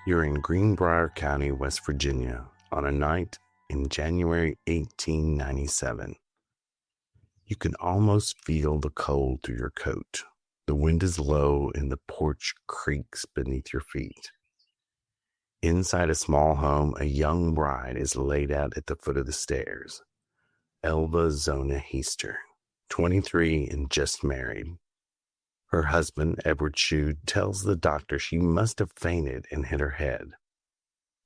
You're in Greenbrier County, West Virginia, on a night in January 1897. You can almost feel the cold through your coat. The wind is low and the porch creaks beneath your feet. Inside a small home, a young bride is laid out at the foot of the stairs. Elva Zona Heaster, 23 and just married. Her husband, Edward Shue, tells the doctor she must have fainted and hit her head.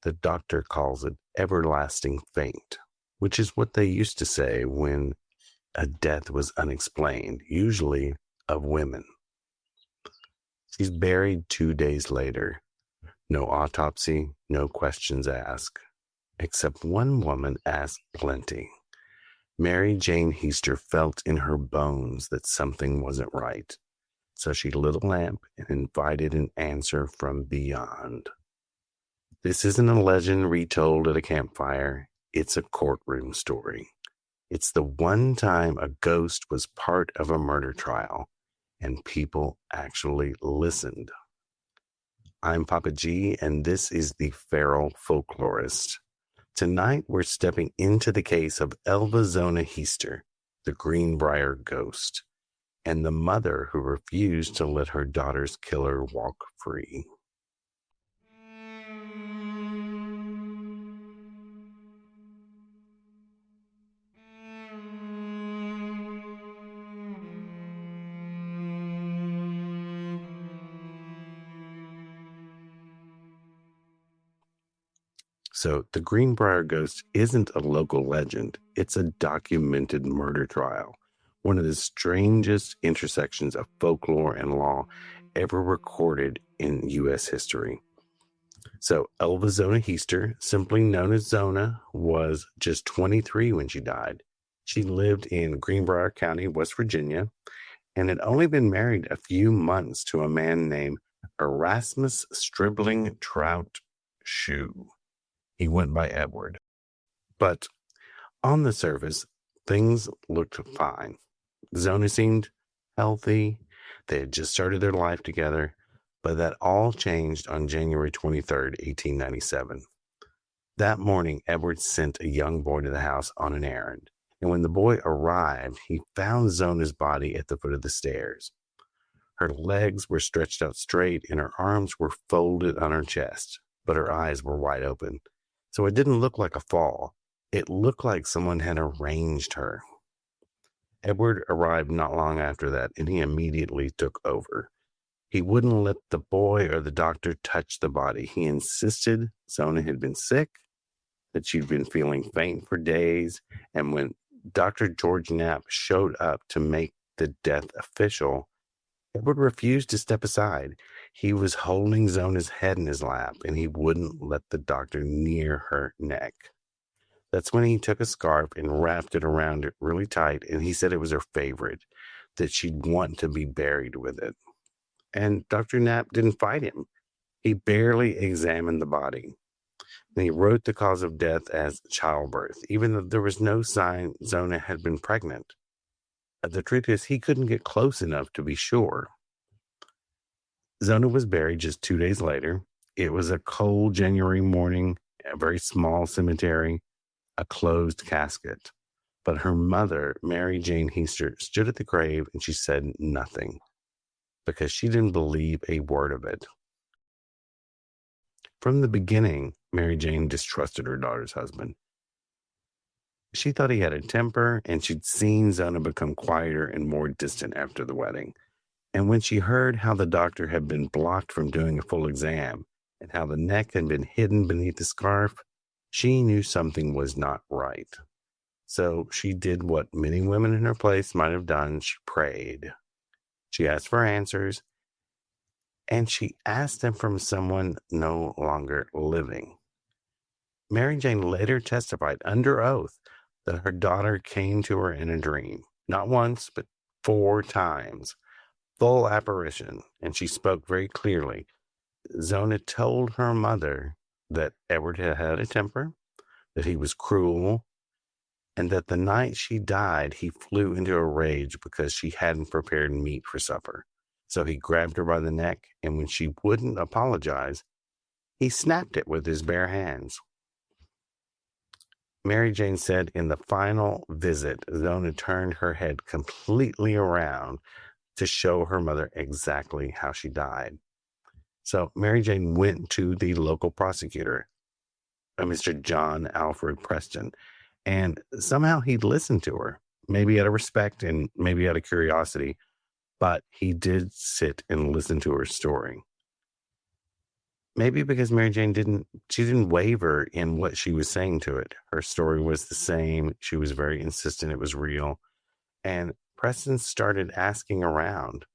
The doctor calls it everlasting faint, which is what they used to say when a death was unexplained, usually of women. She's buried 2 days later. No autopsy, no questions asked, except one woman asked plenty. Mary Jane Heaster felt in her bones that something wasn't right. So she lit a lamp and invited an answer from beyond. This isn't a legend retold at a campfire. It's a courtroom story. It's the one time a ghost was part of a murder trial and people actually listened. I'm Papa G, and this is the Feral Folklorist. Tonight we're stepping into the case of Elva Zona Heaster, the Greenbrier Ghost, and the mother who refused to let her daughter's killer walk free. So the Greenbrier Ghost isn't a local legend. It's a documented murder trial, one of the strangest intersections of folklore and law ever recorded in U.S. history. So Elva Zona Heaster, simply known as Zona, was just 23 when she died. She lived in Greenbrier County, West Virginia, and had only been married a few months to a man named Erasmus Stribling Trout Shue. He went by Edward. But on the surface, things looked fine. Zona seemed healthy. They had just started their life together, but that all changed on January 23rd, 1897. That morning, Edward sent a young boy to the house on an errand, and when the boy arrived, he found Zona's body at the foot of the stairs. Her legs were stretched out straight, and her arms were folded on her chest, but her eyes were wide open. So it didn't look like a fall. It looked like someone had arranged her. Edward arrived not long after that, and he immediately took over. He wouldn't let the boy or the doctor touch the body. He insisted Zona had been sick, that she'd been feeling faint for days, and when Dr. George Knapp showed up to make the death official, Edward refused to step aside. He was holding Zona's head in his lap, and he wouldn't let the doctor near her neck. That's when he took a scarf and wrapped it around it really tight, and he said it was her favorite, that she'd want to be buried with it. And Dr. Knapp didn't fight him. He barely examined the body. And he wrote the cause of death as childbirth, even though there was no sign Zona had been pregnant. The truth is, he couldn't get close enough to be sure. Zona was buried just 2 days later. It was a cold January morning, a very small cemetery, a closed casket. But her mother, Mary Jane Heaster, stood at the grave and she said nothing because she didn't believe a word of it. From the beginning, Mary Jane distrusted her daughter's husband. She thought he had a temper, and she'd seen Zona become quieter and more distant after the wedding. And when she heard how the doctor had been blocked from doing a full exam and how the neck had been hidden beneath the scarf, she knew something was not right. So she did what many women in her place might have done. She prayed. She asked for answers, and she asked them from someone no longer living. Mary Jane later testified under oath that her daughter came to her in a dream, not once, but 4 times, full apparition, and she spoke very clearly. Zona told her mother that Edward had had a temper, that he was cruel, and that the night she died, he flew into a rage because she hadn't prepared meat for supper. So he grabbed her by the neck, and when she wouldn't apologize, He snapped it with his bare hands. Mary Jane said in the final visit, Zona turned her head completely around to show her mother exactly how she died. So Mary Jane went to the local prosecutor, Mr. John Alfred Preston, and somehow he listened to her, maybe out of respect and maybe out of curiosity, but he did sit and listen to her story. Maybe because Mary Jane didn't waver in what she was saying to it. Her story was the same. She was very insistent it was real. And Preston started asking around,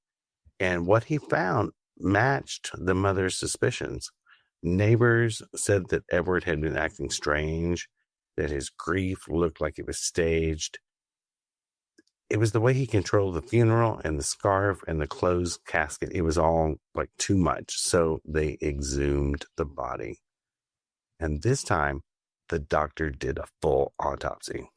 and what he found matched the mother's suspicions. Neighbors said that Edward had been acting strange, that his grief looked like it was staged. It was the way he controlled the funeral and the scarf and the closed casket. It was all like too much. So they exhumed the body. And this time, the doctor did a full autopsy.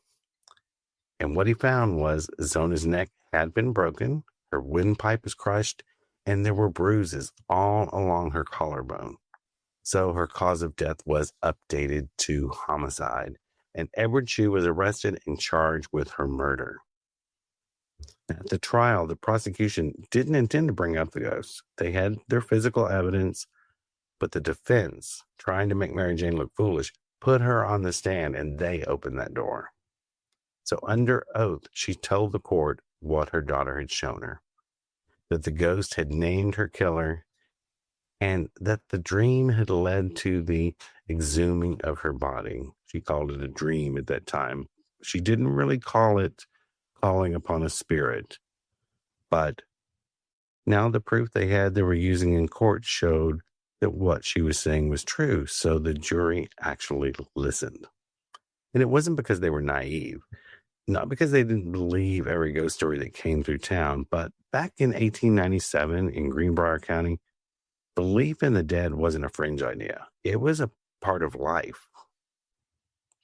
And what he found was Zona's neck had been broken, her windpipe was crushed, and there were bruises all along her collarbone. So her cause of death was updated to homicide, and Edward Shue was arrested and charged with her murder. At the trial, the prosecution didn't intend to bring up the ghost. They had their physical evidence, but the defense, trying to make Mary Jane look foolish, put her on the stand, and they opened that door. So under oath, she told the court what her daughter had shown her, that the ghost had named her killer, and that the dream had led to the exhuming of her body. She called it a dream at that time. She didn't really call it calling upon a spirit, but now the proof they were using in court showed that what she was saying was true, so the jury actually listened. And it wasn't because they were naive, not because they didn't believe every ghost story that came through town, but back in 1897 in Greenbrier County, belief in the dead wasn't a fringe idea. It was a part of life.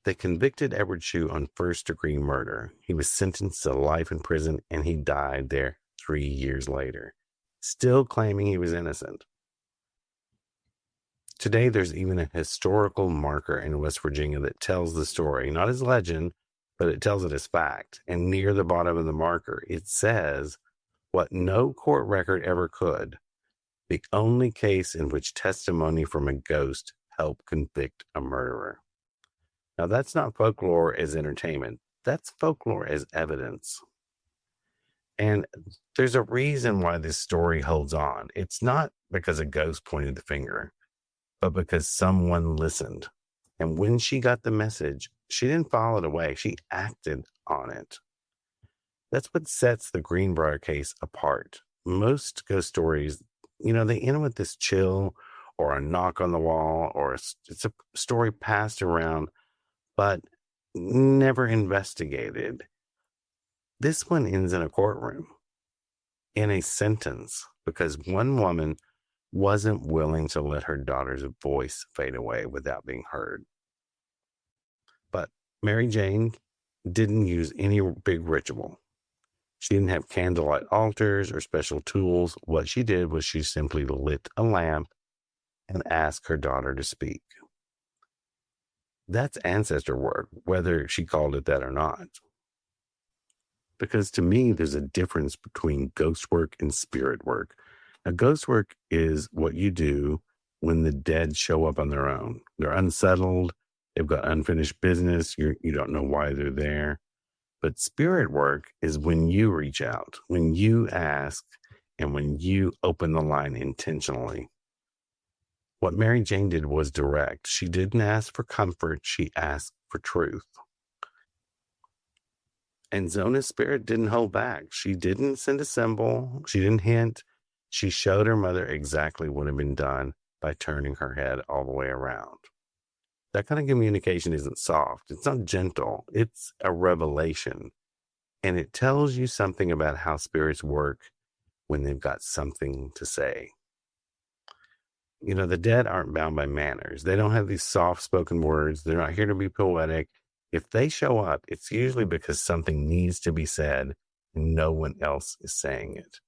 They convicted Edward Shue on first-degree murder. He was sentenced to life in prison, and he died there 3 years later, still claiming he was innocent. Today, there's even a historical marker in West Virginia that tells the story, not as legend, but it tells it as fact. And near the bottom of the marker, it says, what no court record ever could, the only case in which testimony from a ghost helped convict a murderer. Now, that's not folklore as entertainment. That's folklore as evidence. And there's a reason why this story holds on. It's not because a ghost pointed the finger, but because someone listened. And when she got the message, she didn't file it away. She acted on it. That's what sets the Greenbrier case apart. Most ghost stories, they end with this chill or a knock on the wall, or it's a story passed around but never investigated. This one ends in a courtroom, in a sentence, because one woman wasn't willing to let her daughter's voice fade away without being heard. But Mary Jane didn't use any big ritual. She didn't have candlelight altars or special tools. What she did was she simply lit a lamp and asked her daughter to speak. That's ancestor work, whether she called it that or not. Because to me, there's a difference between ghost work and spirit work. Now, ghost work is what you do when the dead show up on their own. They're unsettled. They've got unfinished business. You don't know why they're there. But spirit work is when you reach out, when you ask, and when you open the line intentionally. What Mary Jane did was direct. She didn't ask for comfort. She asked for truth. And Zona's spirit didn't hold back. She didn't send a symbol. She didn't hint. She showed her mother exactly what had been done by turning her head all the way around. That kind of communication isn't soft. It's not gentle. It's a revelation. And it tells you something about how spirits work when they've got something to say. The dead aren't bound by manners. They don't have these soft-spoken words. They're not here to be poetic. If they show up, it's usually because something needs to be said and no one else is saying it.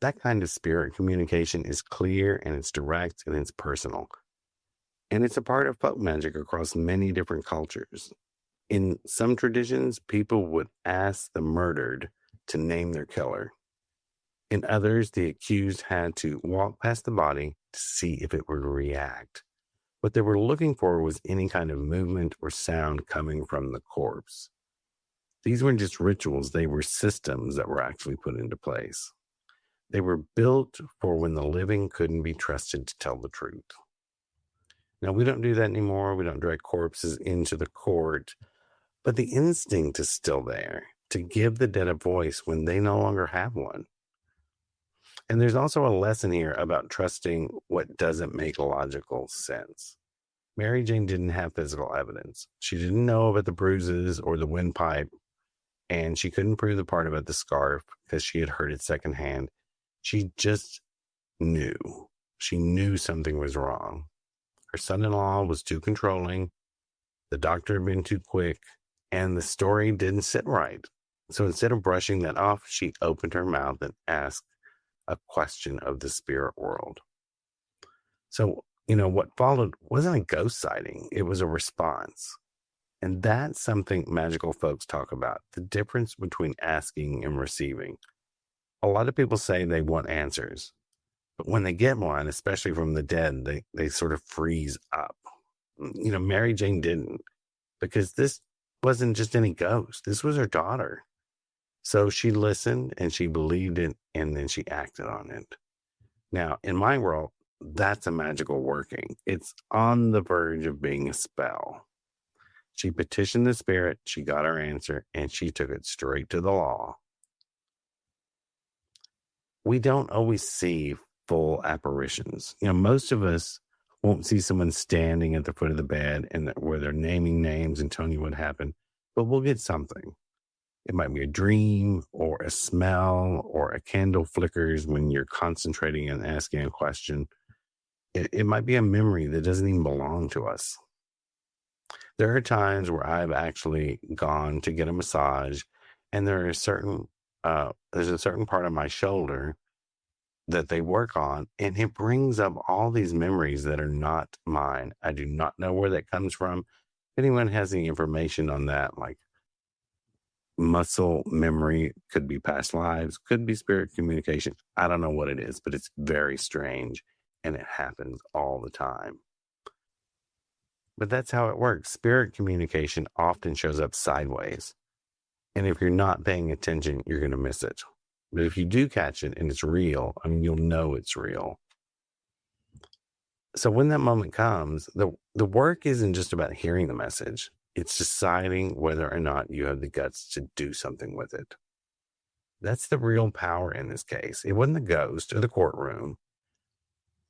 That kind of spirit communication is clear and it's direct and it's personal. And it's a part of folk magic across many different cultures. In some traditions, people would ask the murdered to name their killer. In others, the accused had to walk past the body to see if it would react. What they were looking for was any kind of movement or sound coming from the corpse. These weren't just rituals, they were systems that were actually put into place. They were built for when the living couldn't be trusted to tell the truth. Now, we don't do that anymore. We don't drag corpses into the court, but the instinct is still there to give the dead a voice when they no longer have one. And there's also a lesson here about trusting what doesn't make logical sense. Mary Jane didn't have physical evidence. She didn't know about the bruises or the windpipe, and she couldn't prove the part about the scarf because she had heard it secondhand. She just knew. She knew something was wrong. Her son-in-law was too controlling. The doctor had been too quick, and the story didn't sit right. So instead of brushing that off, she opened her mouth and asked a question of the spirit world. So, what followed wasn't a ghost sighting. It was a response. And that's something magical folks talk about, the difference between asking and receiving. A lot of people say they want answers, but when they get one, especially from the dead, they sort of freeze up. Mary Jane didn't, because this wasn't just any ghost. This was her daughter. So she listened and she believed it, and then she acted on it. Now, in my world, that's a magical working. It's on the verge of being a spell. She petitioned the spirit, she got her answer, and she took it straight to the law. We don't always see full apparitions. Most of us won't see someone standing at the foot of the bed and where they're naming names and telling you what happened, but we'll get something. It might be a dream or a smell or a candle flickers when you're concentrating and asking a question. It might be a memory that doesn't even belong to us. There are times where I've actually gone to get a massage, and there's a certain part of my shoulder that they work on, and it brings up all these memories that are not mine. I do not know where that comes from. If anyone has any information on that, like muscle memory, could be past lives, could be spirit communication. I don't know what it is, but it's very strange, and it happens all the time. But that's how it works. Spirit communication often shows up sideways. And if you're not paying attention, you're going to miss it. But if you do catch it and it's real, you'll know it's real. So when that moment comes, the work isn't just about hearing the message. It's deciding whether or not you have the guts to do something with it. That's the real power in this case. It wasn't the ghost or the courtroom.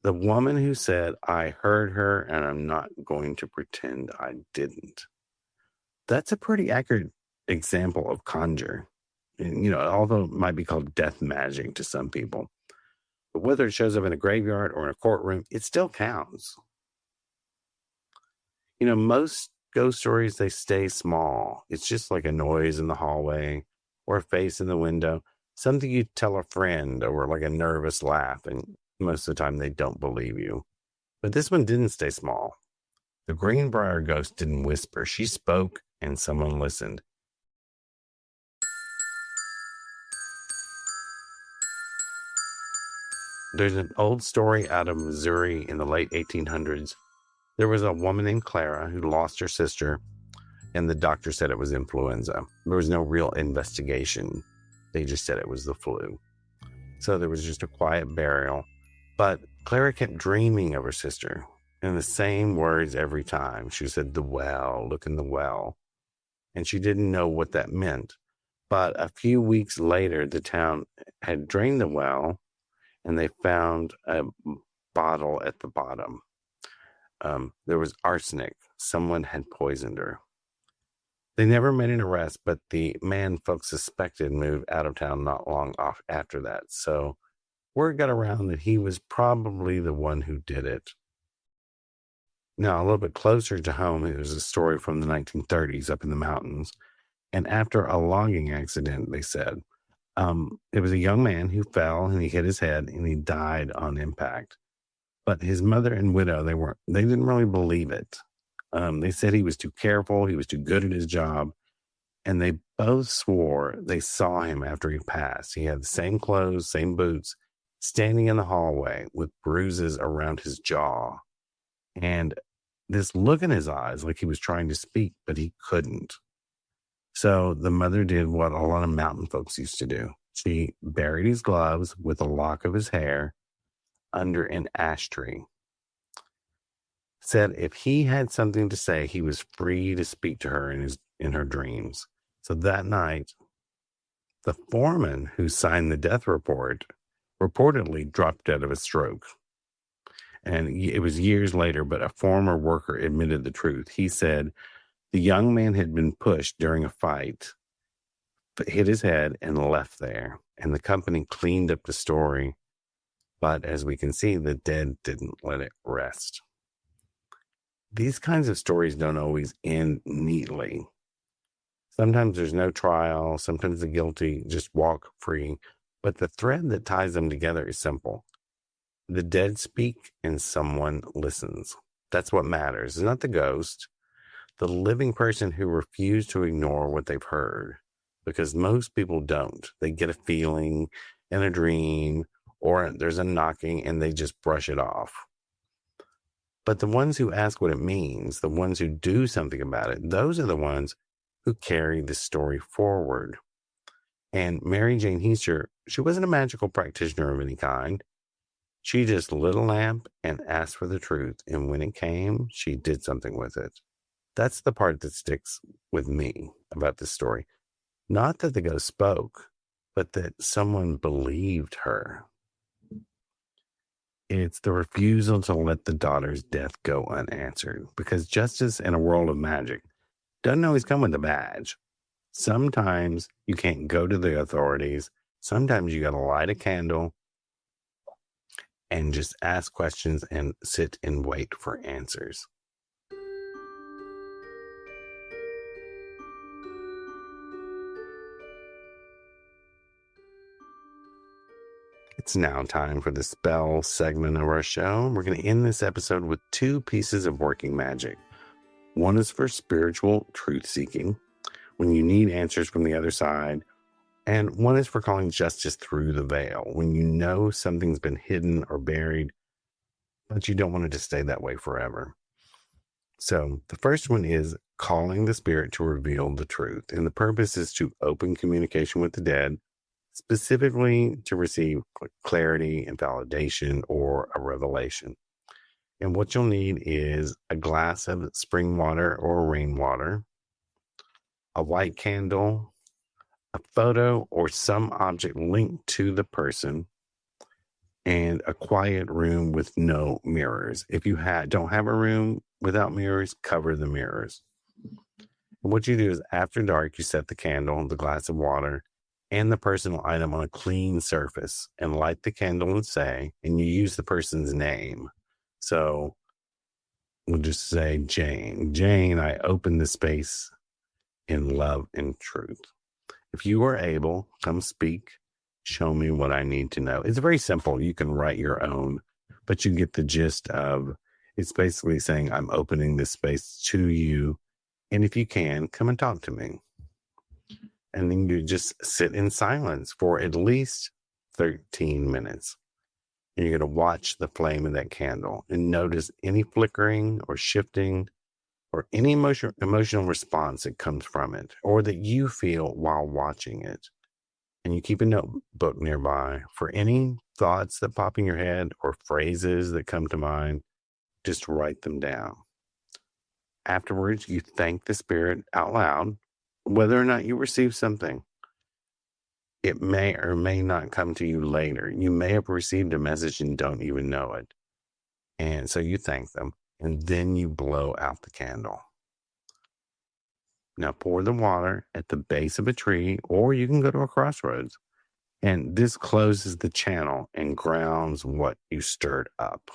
The woman who said, I heard her and I'm not going to pretend I didn't. That's a pretty accurate example of conjure. And, although it might be called death magic to some people. But whether it shows up in a graveyard or in a courtroom, it still counts. Most ghost stories, they stay small. It's just like a noise in the hallway or a face in the window, something you tell a friend, or like a nervous laugh, and most of the time they don't believe you. But this one didn't stay small. The Greenbrier Ghost didn't whisper. She spoke and someone listened. There's an old story out of Missouri in the late 1800s. There was a woman named Clara who lost her sister, and the doctor said it was influenza. There was no real investigation. They just said it was the flu. So there was just a quiet burial. But Clara kept dreaming of her sister in the same words every time. She said, the well, look in the well. And she didn't know what that meant. But a few weeks later, the town had drained the well, and they found a bottle at the bottom. There was arsenic. Someone had poisoned her. They never made an arrest, but the man folks suspected moved out of town not long after that. So word got around that he was probably the one who did it. Now, a little bit closer to home, it was a story from the 1930s up in the mountains. And after a logging accident, they said, It was a young man who fell and he hit his head and he died on impact. But his mother and widow, they didn't really believe it. They said he was too careful, he was too good at his job, and they both swore they saw him after he passed. He had the same clothes, same boots, standing in the hallway with bruises around his jaw, and this look in his eyes like he was trying to speak, but he couldn't. So the mother did what a lot of mountain folks used to do. She buried his gloves with a lock of his hair under an ash tree. Said if he had something to say, he was free to speak to her in her dreams. So that night, the foreman who signed the death report reportedly dropped dead of a stroke. And it was years later, but a former worker admitted the truth. He said the young man had been pushed during a fight, but hit his head and left there. And the company cleaned up the story. But as we can see, the dead didn't let it rest. These kinds of stories don't always end neatly. Sometimes there's no trial. Sometimes the guilty just walk free. But the thread that ties them together is simple. The dead speak and someone listens. That's what matters. It's not the ghost, the living person who refused to ignore what they've heard. Because most people don't. They get a feeling and a dream, or there's a knocking and they just brush it off. But the ones who ask what it means, the ones who do something about it, those are the ones who carry the story forward. And Mary Jane Heaster, she wasn't a magical practitioner of any kind. She just lit a lamp and asked for the truth. And when it came, she did something with it. That's the part that sticks with me about this story. Not that the ghost spoke, but that someone believed her. It's the refusal to let the daughter's death go unanswered, because justice in a world of magic doesn't always come with a badge. Sometimes you can't go to the authorities. Sometimes you got to light a candle and just ask questions and sit and wait for answers. It's now time for the spell segment of our show. We're going to end this episode with two pieces of working magic. One is for spiritual truth seeking, when you need answers from the other side. And one is for calling justice through the veil, when you know something's been hidden or buried, but you don't want it to stay that way forever. So the first one is calling the spirit to reveal the truth. And the purpose is to open communication with the dead, specifically to receive clarity and validation or a revelation. And what you'll need is a glass of spring water or rainwater, a white candle, a photo or some object linked to the person, and a quiet room with no mirrors. If you don't have a room without mirrors, cover the mirrors. And what you do is after dark, you set the candle, the glass of water, and the personal item on a clean surface and light the candle and you use the person's name. So we'll just say Jane. Jane, I open the space in love and truth. If you are able, come speak. Show me what I need to know. It's very simple. You can write your own, but you get the gist of it's basically saying, I'm opening this space to you. And if you can, come and talk to me. And then you just sit in silence for at least 13 minutes. And you're going to watch the flame of that candle and notice any flickering or shifting or any emotional response that comes from it or that you feel while watching it. And you keep a notebook nearby for any thoughts that pop in your head or phrases that come to mind. Just write them down. Afterwards, you thank the spirit out loud, whether or not you receive something. It may or may not come to you later. You may have received a message and don't even know it. And so you thank them, and then you blow out the candle. Now pour the water at the base of a tree, or you can go to a crossroads. And this closes the channel and grounds what you stirred up.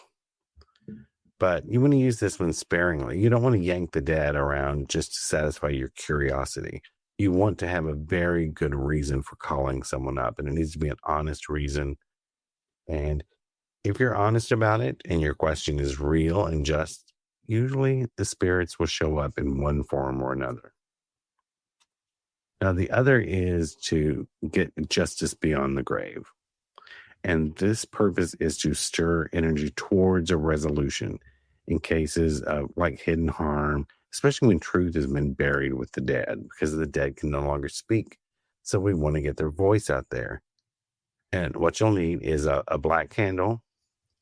But you want to use this one sparingly. You don't want to yank the dead around just to satisfy your curiosity. You want to have a very good reason for calling someone up, and it needs to be an honest reason. And if you're honest about it and your question is real and just, usually the spirits will show up in one form or another. Now, the other is to get justice beyond the grave. And this purpose is to stir energy towards a resolution in cases of like hidden harm, especially when truth has been buried with the dead because the dead can no longer speak. So we want to get their voice out there. And what you'll need is a black candle,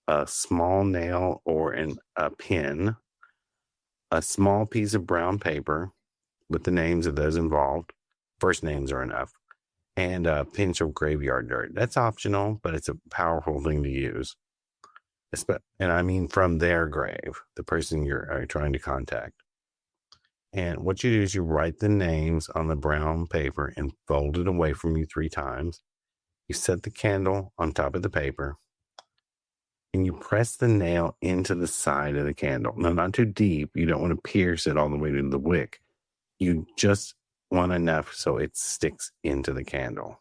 a small nail or a pin, a small piece of brown paper with the names of those involved. First names are enough. And a pinch of graveyard dirt. That's optional, but it's a powerful thing to use. And I mean from their grave, the person you're trying to contact. And what you do is you write the names on the brown paper and fold it away from you 3 times. You set the candle on top of the paper and you press the nail into the side of the candle. No, not too deep. You don't want to pierce it all the way to the wick. You just want enough so it sticks into the candle.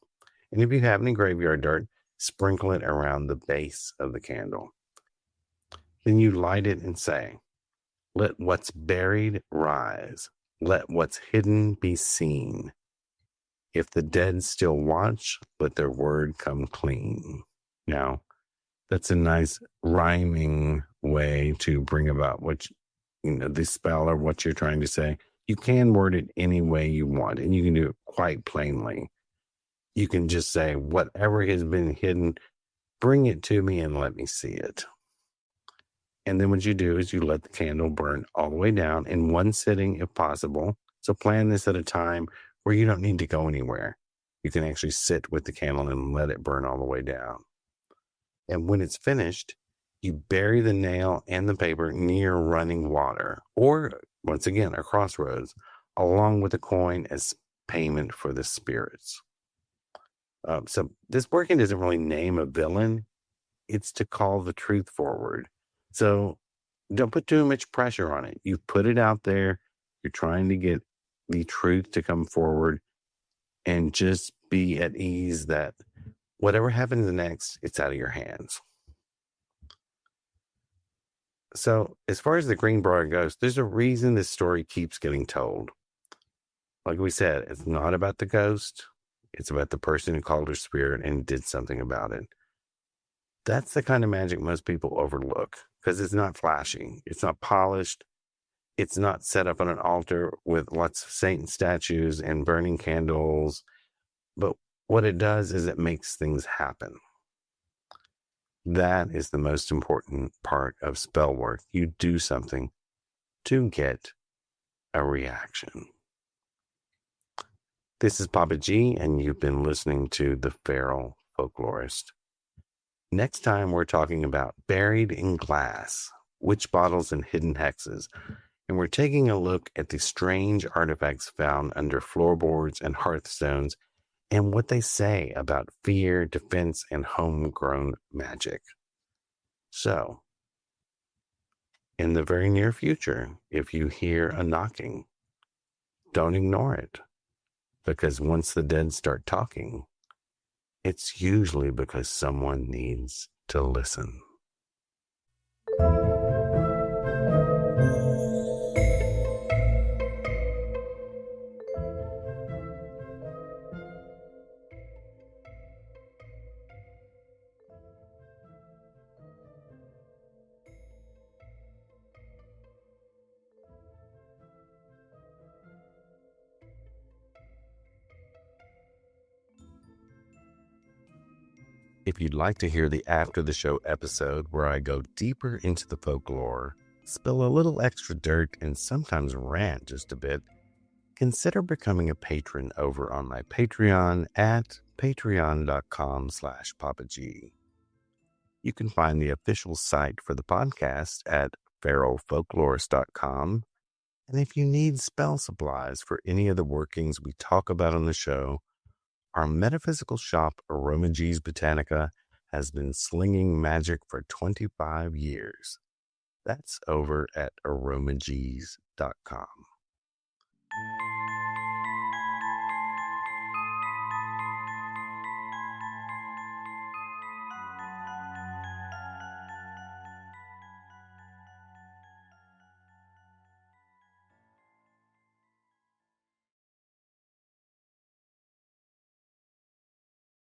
And if you have any graveyard dirt, sprinkle it around the base of the candle. Then you light it and say, "Let what's buried rise. Let what's hidden be seen. If the dead still watch, let their word come clean." Now, that's a nice rhyming way to bring about the spell or what you're trying to say. You can word it any way you want, and you can do it quite plainly. You can just say, whatever has been hidden, bring it to me and let me see it. And then what you do is you let the candle burn all the way down in one sitting if possible. So plan this at a time where you don't need to go anywhere. You can actually sit with the candle and let it burn all the way down. And when it's finished, you bury the nail and the paper near running water, or once again, a crossroads, along with a coin as payment for the spirits. So this working doesn't really name a villain. It's to call the truth forward. So don't put too much pressure on it. You put it out there. You're trying to get the truth to come forward, and just be at ease that whatever happens next, it's out of your hands. So as far as the Greenbrier Ghost, there's a reason this story keeps getting told. Like we said, it's not about the ghost. It's about the person who called her spirit and did something about it. That's the kind of magic most people overlook because it's not flashy. It's not polished. It's not set up on an altar with lots of Satan statues and burning candles. But what it does is it makes things happen. That is the most important part of spell work. You do something to get a reaction. This is Papa G, and you've been listening to the Feral Folklorist. Next time, we're talking about buried in glass, witch bottles, and hidden hexes. And we're taking a look at the strange artifacts found under floorboards and hearthstones and what they say about fear, defense, and homegrown magic. So, in the very near future, if you hear a knocking, don't ignore it. Because once the dead start talking, it's usually because someone needs to listen. If you'd like to hear the after the show episode where I go deeper into the folklore, spill a little extra dirt, and sometimes rant just a bit, consider becoming a patron over on my Patreon at patreon.com/PapaG. You can find the official site for the podcast at feralfolklorist.com. And if you need spell supplies for any of the workings we talk about on the show, our metaphysical shop, Aromagees Botanica, has been slinging magic for 25 years. That's over at aromagees.com.